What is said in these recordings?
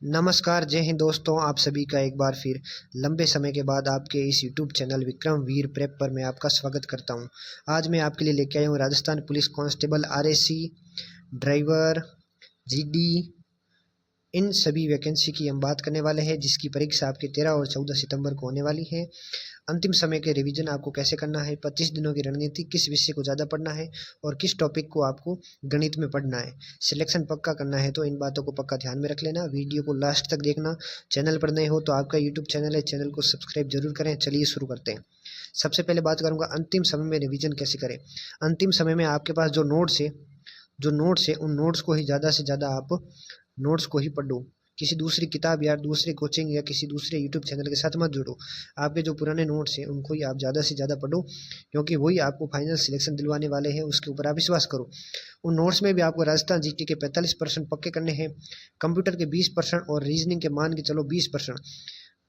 नमस्कार, जय हिंद दोस्तों। आप सभी का एक बार फिर लंबे समय के बाद आपके इस यूट्यूब चैनल विक्रम वीर प्रेप पर मैं आपका स्वागत करता हूं। आज मैं आपके लिए लेके आया हूं Rajasthan police constable RAC driver GD इन सभी वैकेंसी की हम बात करने वाले हैं, जिसकी परीक्षा आपके 13 और 14 सितंबर को होने वाली है। अंतिम समय के रिवीजन आपको कैसे करना है, 25 दिनों की रणनीति, किस विषय को ज़्यादा पढ़ना है और किस टॉपिक को आपको गणित में पढ़ना है, सिलेक्शन पक्का करना है। तो इन बातों को पक्का ध्यान में रख लेना, वीडियो को लास्ट तक देखना। चैनल पर नए हो तो आपका यूट्यूब चैनल है, चैनल को सब्सक्राइब जरूर करें। चलिए शुरू करते हैं। सबसे पहले बात करूँगा अंतिम समय में रिविजन कैसे करें। अंतिम समय में आपके पास जो नोट्स है उन नोट्स को ही ज़्यादा से ज़्यादा आप नोट्स को ही पढ़ो। किसी दूसरी किताब या दूसरे कोचिंग या किसी दूसरे यूट्यूब चैनल के साथ मत जुड़ो। आपके जो पुराने नोट्स हैं उनको ही आप ज़्यादा से ज़्यादा पढ़ो, क्योंकि वही आपको फाइनल सिलेक्शन दिलवाने वाले हैं। उसके ऊपर आप विश्वास करो। उन नोट्स में भी आपको राजस्थान जीके के 45% पक्के करने हैं, कंप्यूटर के 20% और रीजनिंग के मान के चलो 20%,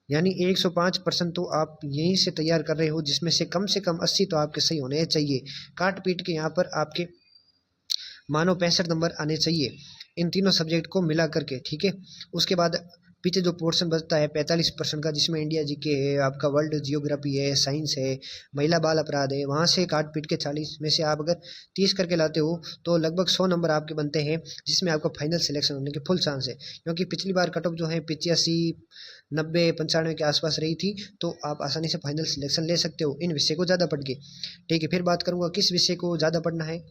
यानी 105% तो आप यहीं से तैयार कर रहे हो, जिसमें से कम 80 तो आपके सही होने चाहिए। काट पीट के यहाँ पर आपके मानो 65 नंबर आने चाहिए इन तीनों सब्जेक्ट को मिला करके, ठीक है। उसके बाद पीछे जो पोर्शन बचता है 45% का, जिसमें इंडिया जीके है, आपका वर्ल्ड जियोग्राफी है, साइंस है, महिला बाल अपराध है, वहाँ से काट पीट के 40 में से आप अगर 30 करके लाते हो तो लगभग 100 नंबर आपके बनते हैं, जिसमें आपका फाइनल सिलेक्शन होने के फुल चांस है। क्योंकि पिछली बार कट ऑफ जो है 85, 90, 95 के आसपास रही थी, तो आप आसानी से फाइनल सिलेक्शन ले सकते हो इन विषय को ज़्यादा पढ़ के, ठीक है। फिर बात करूँगा किस विषय को ज़्यादा पढ़ना है,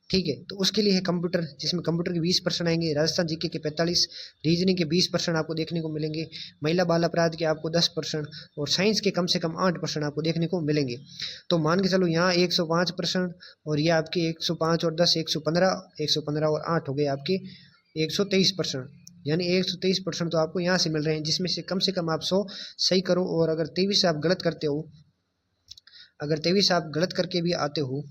ठीक है। तो उसके लिए है कंप्यूटर, जिसमें कंप्यूटर के 20% आएंगे, राजस्थान जीके के 45, रीजनिंग के 20% आपको देखने को मिलेंगे, महिला बाल अपराध के आपको 10% और साइंस के कम से कम 8% आपको देखने को मिलेंगे। तो मान के चलो यहाँ 105% और ये आपके 105 और 10 115 और 8 हो गए आपके 123%, यानी 123% तो आपको यहाँ से मिल रहे हैं, जिसमें से कम आप 100 सही करो। और अगर 23 आप गलत करते हो, अगर 23 आप गलत करके भी आते हो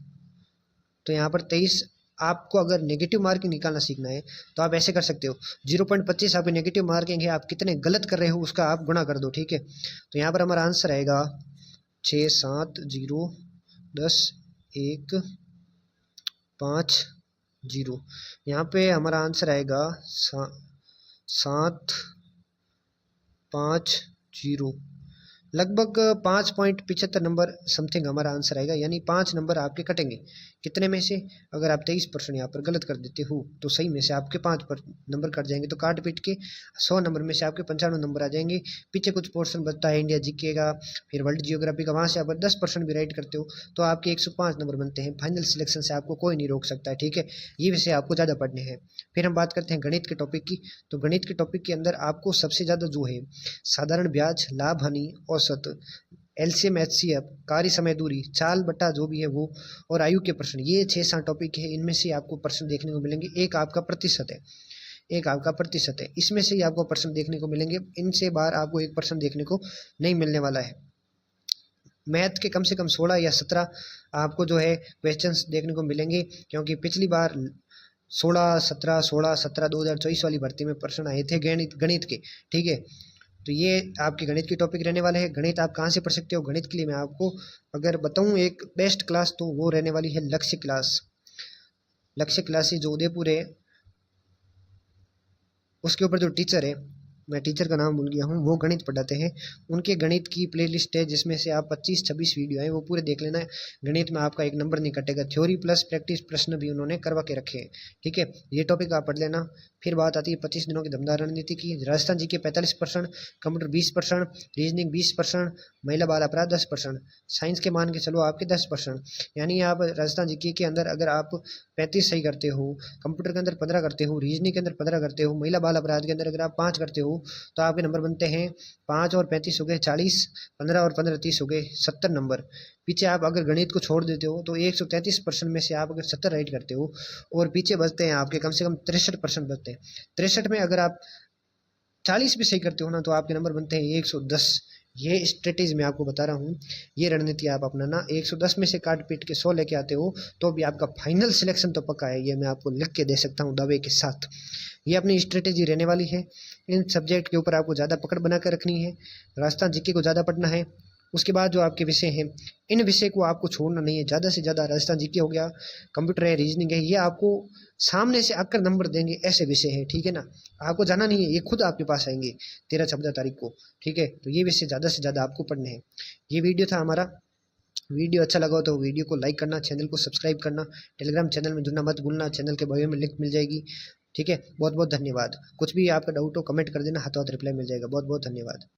तो यहाँ पर 23 आपको अगर नेगेटिव मार्किंग निकालना सीखना है तो आप ऐसे कर सकते हो। 0.25 आपके नेगेटिव मार्किंग है, आप कितने गलत कर रहे हो उसका आप गुणा कर दो, ठीक है। तो यहाँ पर हमारा आंसर आएगा 6, 7, 0, 10, 1, 5, 0। यहाँ पे हमारा आंसर आएगा 7, 5, 0, लगभग 5.75 नंबर समथिंग हमारा आंसर आएगा, यानी 5 नंबर आपके कटेंगे। कितने में से? अगर आप 23% यहाँ पर गलत कर देते हो तो सही में से आपके 5 नंबर कट जाएंगे, तो काट पीट के 100 नंबर में से आपके 95 नंबर आ जाएंगे। पीछे कुछ पोर्शन बचता है इंडिया जीके का, फिर वर्ल्ड जियोग्राफी का, वहाँ से आप 10% भी राइट करते हो तो आपके 105 नंबर बनते हैं। फाइनल सिलेक्शन से आपको कोई नहीं रोक सकता है, ठीक है। ये विषय आपको ज़्यादा पढ़ने हैं। फिर हम बात करते हैं गणित के टॉपिक की। तो गणित के टॉपिक के अंदर आपको सबसे ज़्यादा जो है साधारण ब्याज, लाभ हानि, औसत, एलसीएम, एचसीएफ, कार्य समय दूरी, चाल बट्टा जो भी है वो, और आयु के प्रश्न, ये 6-7 टॉपिक है। इनमें से आपको प्रश्न देखने को मिलेंगे। एक आपका प्रतिशत है, इसमें से ही आपको प्रश्न देखने को मिलेंगे। इनसे बाहर आपको एक प्रश्न देखने को नहीं मिलने वाला है। मैथ के कम से कम 16 या 17 आपको जो है क्वेश्चंस देखने को मिलेंगे, क्योंकि पिछली बार 16, 17 2024 वाली भर्ती में प्रश्न आए थे गणित के, ठीक है। तो ये आपके गणित की टॉपिक रहने वाले हैं। गणित आप कहाँ से पढ़ सकते हो? गणित के लिए मैं आपको अगर बताऊं एक बेस्ट क्लास, तो वो रहने वाली है लक्ष्य क्लास। लक्ष्य क्लास जो उदयपुर है, उसके ऊपर जो टीचर है, मैं टीचर का नाम भूल गया हूँ, वो गणित पढ़ाते हैं। उनके गणित की प्लेलिस्ट है, जिसमें से आप 25-26 वीडियो हैं वो पूरे देख लेना है। गणित में आपका एक नंबर नहीं कटेगा। थ्योरी प्लस प्रैक्टिस प्रश्न भी उन्होंने करवा के रखे हैं, ठीक है। ये टॉपिक आप पढ़ लेना। फिर बात आती है 25 दिनों की दमदार रणनीति की। राजस्थान जी के 45%, कंप्यूटर 20%, रीजनिंग 20%, महिला बाल अपराध 10%, साइंस के मान के चलो आपके 10%, यानी आप राजस्थान जी के अंदर अगर आप 35 सही करते हो, कंप्यूटर के अंदर 15 करते हो, रीजनिंग के अंदर 15 करते हो, महिला बाल अपराध के अंदर अगर आप 5 करते हो, तो आपके नंबर बनते हैं 5 और 35 हो गए 40, 15 और 15 30 हो गए 70 नंबर। पीछे आप अगर गणित को छोड़ देते हो तो 133% में से आप अगर 70 राइट करते हो, और पीछे बचते हैं आपके कम से कम 63% बचते हैं। 63 में अगर आप 40 भी सही करते हो ना, तो आपके नंबर बनते हैं 110। ये स्ट्रेटेजी मैं आपको बता रहा हूँ, ये रणनीति आप अपनाना। 110 में से काट पीट के 100 लेके आते हो तो भी आपका फाइनल सिलेक्शन तो पक्का है, ये मैं आपको लिख के दे सकता हूँ दावे के साथ। ये अपनी स्ट्रेटेजी रहने वाली है। इन सब्जेक्ट के ऊपर आपको ज़्यादा पकड़ बना कर रखनी है। राजस्थान जीके को ज़्यादा पढ़ना है, उसके बाद जो आपके विषय हैं, इन विषय को आपको छोड़ना नहीं है। ज़्यादा से ज़्यादा राजस्थान जीके हो गया, कंप्यूटर है, रीजनिंग है, ये आपको सामने से आकर नंबर देंगे, ऐसे विषय हैं, ठीक है ना। आपको जाना नहीं है, ये खुद आपके पास आएंगे 13-14 तारीख को, ठीक है। तो ये विषय ज़्यादा से ज़्यादा आपको पढ़ने हैं। ये वीडियो था हमारा। वीडियो अच्छा लगा हो तो वीडियो को लाइक करना, चैनल को सब्सक्राइब करना, टेलीग्राम चैनल में जुड़ना मत भूलना, चैनल के बायो में लिंक मिल जाएगी, ठीक है। बहुत बहुत धन्यवाद। कुछ भी आपका डाउट हो कमेंट कर देना, हाथों हाथ रिप्लाई मिल जाएगा। बहुत बहुत धन्यवाद।